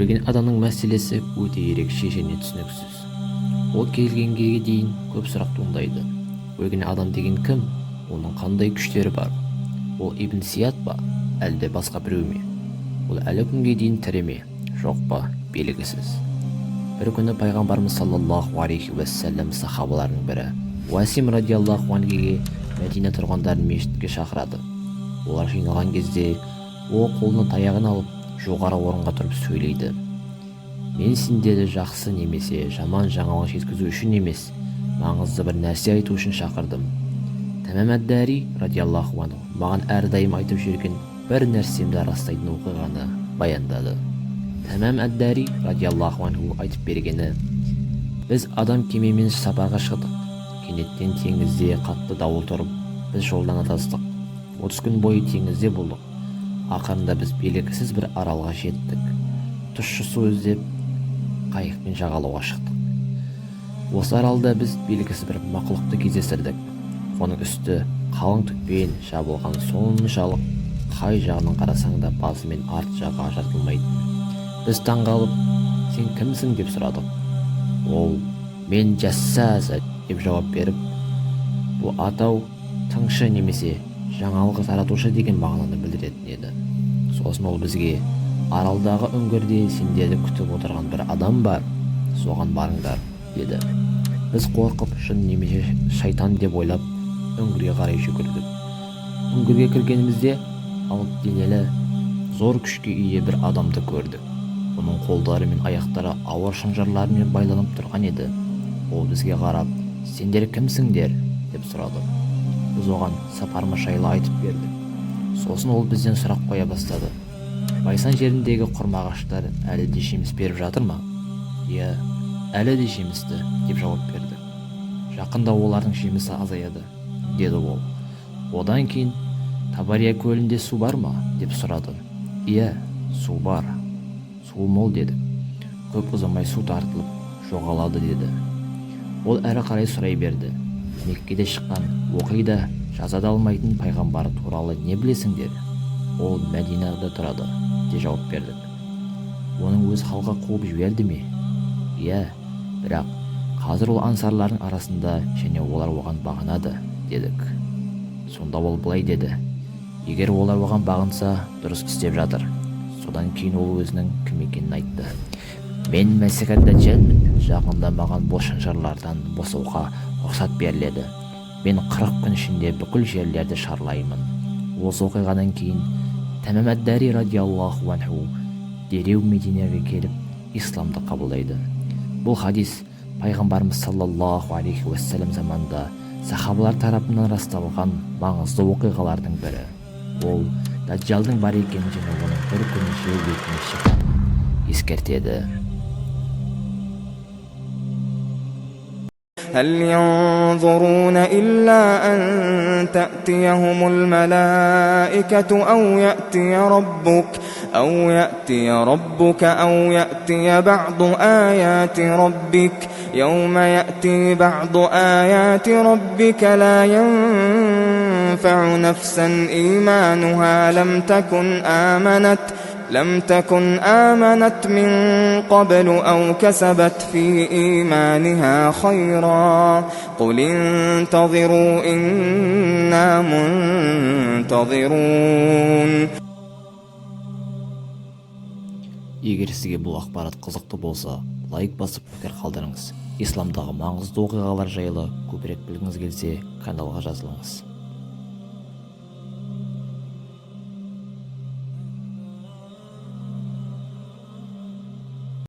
өлген адамның мәселесі өте ерекше және түсініксіз. Ол келгенге дейін көп сұрақ туындайды. Өлген адам деген кім? Оның қандай күштері бар? Ол Ибн Сияд ба, әлде басқа біреу ме? Ол әлі күнге дейін тірі ме, жоқ па, белгісіз. Бір күні пайғамбарымыз саллаллаху алейхи уассалам сахабаларының бірі Уасим радиаллаху анхуге Мәдина тұрғындарын мешітке шақырады. Олар жиналған кезде ол қолына таяғын алып жоғары орынға тұрып сөйлейді. Мен сендерді жақсы немесе жаман жаңалық жеткізу үшін емес, маңызды бір нәрсе айту үшін шақырдым. Тамам ад-Дари радиаллаху анху маған әрдайым айтып жүрген бір нәрсемді растайтын оқиғаны баяндады. Тамам ад-Дари радиаллаху анху айтып бергені: біз адам кемемен сапарға шықтық. Кенеттен теңізде қатты дауыл тұрып, біз жолдан адастық. 30 күн бойы теңізде болдық. Ақырында біз белгісіз бір аралға жеттік. Тұщы су іздеп қайықпен жағалауға шықтық. Осы аралда біз белгісіз бір мақұлықты кездестірдік. Оның үсті қалың түкпен жабылған, соншалық қай жағынан қарасаң да басы мен арт жағы ажыратылмайтын. Біз таңғалып, сен кімсің деп сұрадық. Ол: мен Жассаза деп жауап беріп, бұл атау тыңшы немесе жаңалығы таратушы деген мағынаны білдіретін еді. Сосын ол бізге: аралдағы үңгірде сендерді күтіп отырған бір адам бар, соған барыңдар, деді. Біз қорқып, жын немесе шайтан деп ойлап, үңгірге қарай жүгірдік. Үңгірге кіргенімізде алып денелі, зор күшке ие бір адамды көрдік. Оның қолдары мен аяқтары ауыр шынжырлармен байланып тұрған еді. Ол бізге қарап: сендер кімсіңдер деп сұрады. Біз оған сапарымыз жайлы айтып бердік. Сосын ол бізден сұрақ қоя бастады: Байсан жеріндегі құрмағаштар әлі де жеміс беріп жатыр ма? Иә, әлі де жемісті, деп жауап берді. Жақында олардың жемісі азаяды, деді ол. Одан кейін Табария көлінде су бар ма? деп сұрады. Иә, су бар. Су мол, деді. Көп ұзамай су тартылып жоғалады, деді. Ол әрі қарай сұрай берді: Меккеде шыққан, оқида, жаза да алмайтын пайғамбар туралы не білесіңдер? Ол Мәдинада тұрады, деп жауап бердік. Оның өз халқы қуып жіберді ме? Иә, бірақ қазір ол ансарлардың арасында және олар оған бағынады, дедік. Сонда ол былай деді: егер олар оған бағынса, дұрыс істеп жатыр. Содан кейін ол өзінің кім екенін айтты. Мен Мәсіх ад-Даджжалмын. Жақында маған бос шынжырлардан босауға рұқсат беріледі. Мен 40 күн ішінде бүкіл жерлерді шарлаймын. Осы оқиғадан кейін Тамам ад-Дари радиаллаху анху дереу Мединаға келіп, исламды қабылдайды. Бұл хадис пайғамбарымыз саллаллаху алейхи уассалам заманында сахабалар тарапынан расталған маңызды оқиғалардың бірі. Ол Даджжалдың бар екенін және оның бір күні жер бетіне шығатынын ескертеді. هل ينظرون إلا أن تأتيهم الملائكة أو يأتي ربك أو يأتي بعض آيات ربك يوم يأتي بعض آيات ربك لا ينفع نفسا إيمانها لم تكن آمنت من قبل أو كسبت في إيمانها خيرا قل انتظروا إنا منتظرون. Егер сізге бұл ақпарат қызықты болса, лайк басып пікір қалдырыңыз. Исламдағы маңызды оқиғалар жайлы көбірек білгіңіз келсе, каналға жазылыңыз.